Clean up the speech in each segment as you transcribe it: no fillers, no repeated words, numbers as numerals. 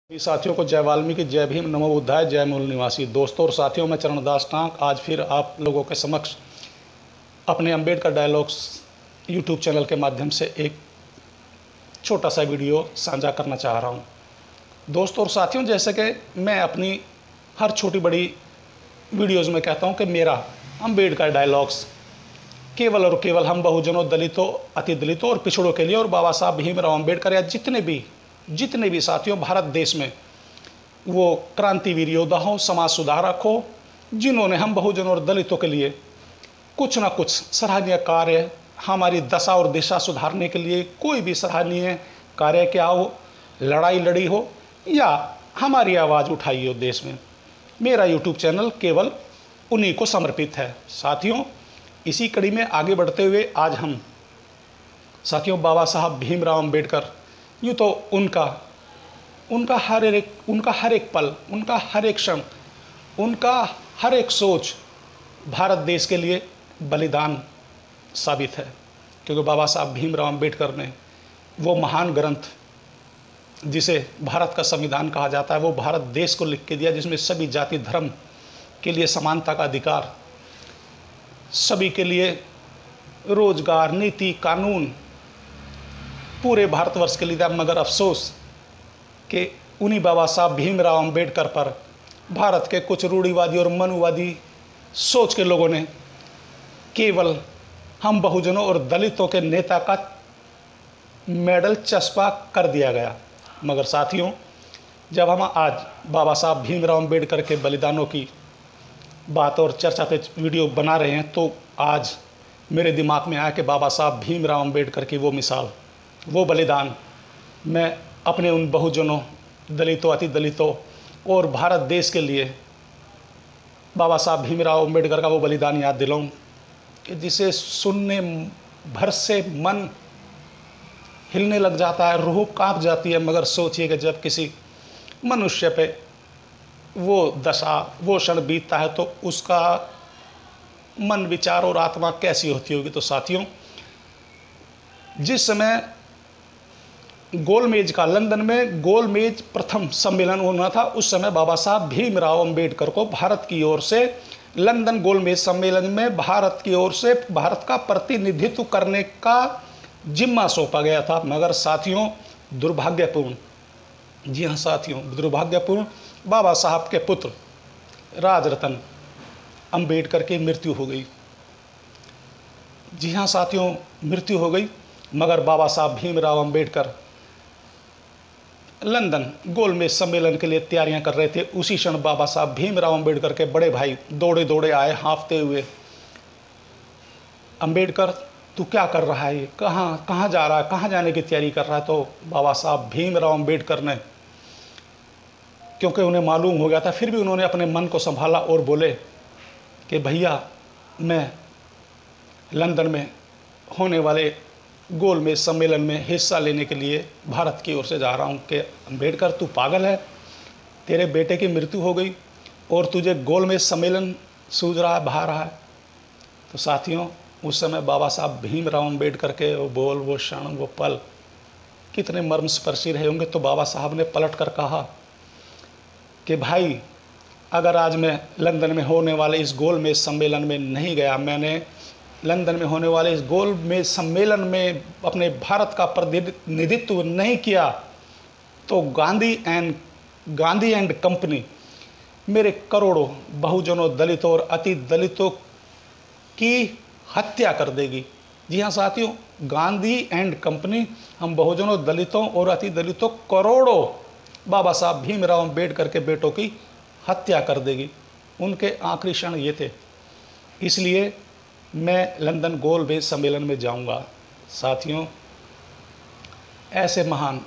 सभी साथियों को जय वाल्मीकि, जय भीम, नमो बुद्धाय, जय मूल निवासी। दोस्तों और साथियों, मैं चरणदास टांक आज फिर आप लोगों के समक्ष अपने अंबेडकर डायलॉग्स यूट्यूब चैनल के माध्यम से एक छोटा सा वीडियो साझा करना चाह रहा हूं। दोस्तों और साथियों, जैसे कि मैं अपनी हर छोटी बड़ी वीडियोज़ में कहता हूं कि मेरा अंबेडकर डायलॉग्स केवल और केवल हम बहुजनों, दलितों, अति दलितों और पिछड़ों के लिए और बाबा साहब भीमराव अंबेडकर या जितने भी साथियों भारत देश में वो क्रांतिवीर योद्धा हो, समाज सुधारक हो, जिन्होंने हम बहुजनों और दलितों के लिए कुछ ना कुछ सराहनीय कार्य, हमारी दशा और दिशा सुधारने के लिए कोई भी सराहनीय कार्य क्या हो, लड़ाई लड़ी हो या हमारी आवाज़ उठाई हो देश में, मेरा यूट्यूब चैनल केवल उन्हीं को समर्पित है। साथियों, इसी कड़ी में आगे बढ़ते हुए आज हम साथियों बाबा साहब भीमराव अंबेडकर, यूँ तो उनका हर एक पल, उनका हर एक क्षण, उनका हर एक सोच भारत देश के लिए बलिदान साबित है। क्योंकि बाबा साहब भीमराव अंबेडकर ने वो महान ग्रंथ जिसे भारत का संविधान कहा जाता है, वो भारत देश को लिख के दिया, जिसमें सभी जाति धर्म के लिए समानता का अधिकार, सभी के लिए रोजगार, नीति, कानून पूरे भारतवर्ष के लिए था। मगर अफसोस कि उन्हीं बाबा साहब भीमराव अंबेडकर पर भारत के कुछ रूढ़िवादी और मनुवादी सोच के लोगों ने केवल हम बहुजनों और दलितों के नेता का मेडल चस्पा कर दिया गया। मगर साथियों, जब हम आज बाबा साहब भीमराव अंबेडकर के बलिदानों की बात और चर्चा पे वीडियो बना रहे हैं, तो आज मेरे दिमाग में आया कि बाबा साहब भीमराव अंबेडकर की वो मिसाल, वो बलिदान मैं अपने उन बहुजनों, दलितों, अति दलितों और भारत देश के लिए बाबा साहब भीमराव अंबेडकर का वो बलिदान याद दिलाऊं कि जिसे सुनने भर से मन हिलने लग जाता है, रूह कांप जाती है। मगर सोचिए कि जब किसी मनुष्य पे वो दशा, वो क्षण बीतता है तो उसका मन, विचार और आत्मा कैसी होती होगी। तो साथियों, जिस समय गोलमेज का, लंदन में गोलमेज प्रथम सम्मेलन होना था, उस समय बाबा साहब भीमराव अंबेडकर को भारत की ओर से लंदन गोलमेज सम्मेलन में भारत की ओर से भारत का प्रतिनिधित्व करने का जिम्मा सौंपा गया था। मगर साथियों, दुर्भाग्यपूर्ण, जी हाँ साथियों, दुर्भाग्यपूर्ण, बाबा साहब के पुत्र राजरतन अंबेडकर की मृत्यु हो गई। जी हाँ साथियों, मृत्यु हो गई। मगर बाबा साहब भीमराव अंबेडकर लंदन गोलमेज सम्मेलन के लिए तैयारियां कर रहे थे। उसी क्षण बाबा साहब भीमराव अंबेडकर के बड़े भाई दौड़े दौड़े आए, हाँफते हुए, अंबेडकर तू क्या कर रहा है, ये कहाँ जा रहा है, कहाँ जाने की तैयारी कर रहा है। तो बाबा साहब भीमराव अंबेडकर ने, क्योंकि उन्हें मालूम हो गया था, फिर भी उन्होंने अपने मन को संभाला और बोले कि भैया, मैं लंदन में होने वाले गोलमेज सम्मेलन में हिस्सा लेने के लिए भारत की ओर से जा रहा हूँ। कि अंबेडकर तू पागल है, तेरे बेटे की मृत्यु हो गई और तुझे गोलमेज सम्मेलन सूझ रहा है, बाहर रहा है। तो साथियों, उस समय बाबा साहब भीमराव अंबेडकर के वो बोल, वो क्षण, वो पल कितने मर्मस्पर्शी रहे होंगे। तो बाबा साहब ने पलट कर कहा कि भाई, अगर आज मैं लंदन में होने वाले इस गोलमेज सम्मेलन में नहीं गया, मैंने लंदन में होने वाले इस गोलमेज सम्मेलन में अपने भारत का प्रतिनिधित्व नहीं किया, तो गांधी एंड कंपनी मेरे करोड़ों बहुजनों, दलितों और अति दलितों की हत्या कर देगी। जी हाँ साथियों, गांधी एंड कंपनी हम बहुजनों, दलितों और अति दलितों, करोड़ों बाबा साहब भीमराव अंबेडकर के बेटों की हत्या कर देगी। उनके आखिरी क्षण ये थे। इसलिए मैं लंदन गोलमेज सम्मेलन में जाऊंगा। साथियों, ऐसे महान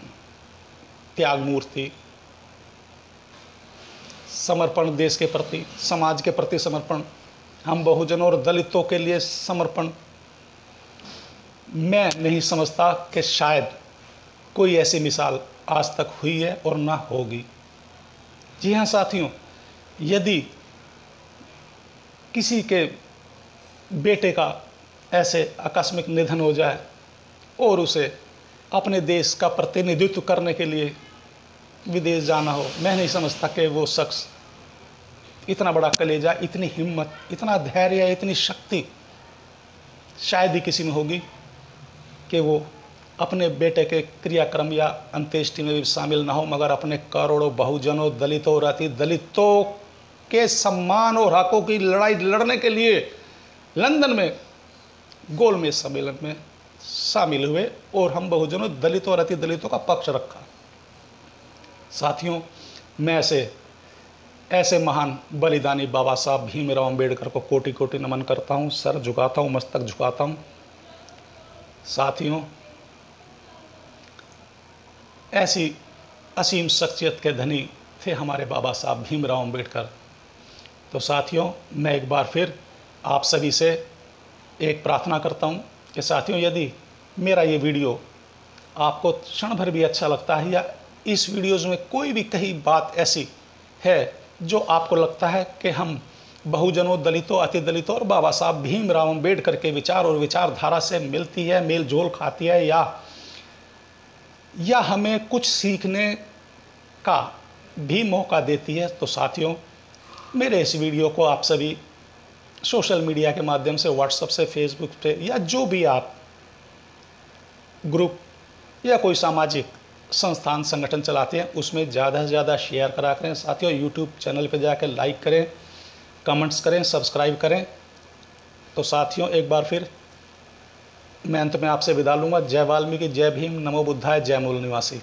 त्याग मूर्ति, समर्पण, देश के प्रति, समाज के प्रति समर्पण, हम बहुजनों और दलितों के लिए समर्पण, मैं नहीं समझता कि शायद कोई ऐसी मिसाल आज तक हुई है और ना होगी। जी हाँ साथियों, यदि किसी के बेटे का ऐसे आकस्मिक निधन हो जाए और उसे अपने देश का प्रतिनिधित्व करने के लिए विदेश जाना हो। मैं नहीं समझता कि वो शख्स इतना बड़ा कलेजा, इतनी हिम्मत, इतना धैर्य, इतनी शक्ति शायद ही किसी में होगी कि वो अपने बेटे के क्रियाक्रम या अंत्येष्टि में भी शामिल ना हो, मगर अपने करोड़ों बहुजनों, दलितों और अति दलितों के सम्मान और हकों की लड़ाई लड़ने के लिए लंदन में गोलमेज सम्मेलन में शामिल हुए और हम बहुजनों, दलितों और अति दलितों का पक्ष रखा। साथियों, मैं ऐसे महान बलिदानी बाबा साहब भीमराव अंबेडकर को कोटि कोटि नमन करता हूँ, सर झुकाता हूँ, मस्तक झुकाता हूँ। साथियों, ऐसी असीम शख्सियत के धनी थे हमारे बाबा साहब भीमराव अंबेडकर। तो साथियों, मैं एक बार फिर आप सभी से एक प्रार्थना करता हूँ कि साथियों, यदि मेरा ये वीडियो आपको क्षण भर भी अच्छा लगता है या इस वीडियोज़ में कोई भी कहीं बात ऐसी है जो आपको लगता है कि हम बहुजनों, दलितों, अति दलितों और बाबा साहब भीमराव अंबेडकर के विचार और विचारधारा से मिलती है, मेल जोल खाती है, या हमें कुछ सीखने का भी मौका देती है, तो साथियों, मेरे इस वीडियो को आप सभी सोशल मीडिया के माध्यम से, व्हाट्सएप से, फेसबुक पे, या जो भी आप ग्रुप या कोई सामाजिक संस्थान, संगठन चलाते हैं, उसमें ज़्यादा से ज़्यादा शेयर करा करें। साथियों, यूट्यूब चैनल पे जाकर लाइक करें, कमेंट्स करें, सब्सक्राइब करें। तो साथियों, एक बार फिर मैं अंत में आपसे विदा लूँगा। जय वाल्मीकि, जय भीम, नमो बुद्धाय, जय मूल निवासी।